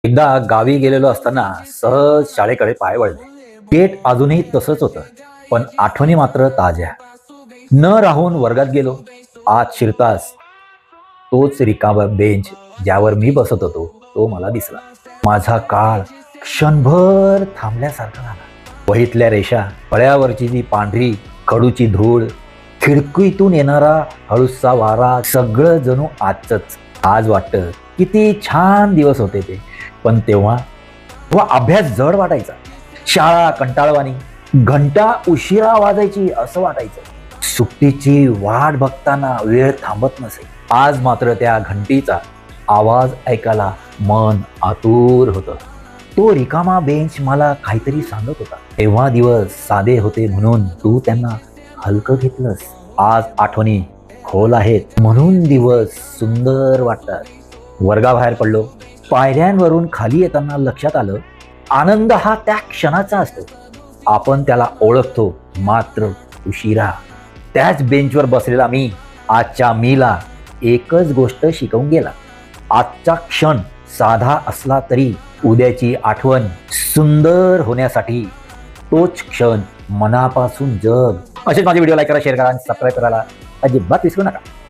एकदा गावी गेलेलो असताना सहज शाळेकडे पाय वळले. गेट अजूनही तसंच होतं, पण आठवणी मात्र ताज्या. न राहून वर्गात गेलो. आत शिरताच तोच रिकामा बेंच ज्यावर मी बसत होतो तो मला दिसला. माझा काळ क्षणभर थांबल्यासारखा झाला. वहीतल्या रेषा, फळ्यावरची जी पांढरी खडूची धूळ, खिडकीतून येणारा हळूसा वारा, सगळं जणू आजच. आज वाटतं किती छान दिवस होते ते. पण तेव्हा अभ्यास जड वाटायचा, शाळा कंटाळवाणी, घंटा उशिरा वाजायची असं वाटायचं. सुट्टीची वाट बघताना वेळ थांबत नसे. आज मात्र त्या घंटीचा आवाज ऐकायला मन आतुर होतं. तो रिकामा बेंच मला काहीतरी सांगत होता. तेव्हा दिवस साधे होते म्हणून तू त्यांना हलकं घेतलंस. आज आठवणी खोल आहेत म्हणून दिवस सुंदर वाटतात. वर्गाबाहेर पडलो. पायऱ्यांवरून खाली येताना लक्षात आलं, आनंद हा त्या क्षणाचा असतो. आपण त्याला ओळखतो मात्र उशिरा. त्याच बेंचवर बसलेला मी आजच्या मीला एकच गोष्ट शिकवून गेला. आजचा क्षण साधा असला तरी उद्याची आठवण सुंदर होण्यासाठी तोच क्षण मनापासून जग. असेच माझे व्हिडिओ लाईक करा, शेअर करा आणि सबस्क्राईब करायला अजिबात विसरू नका.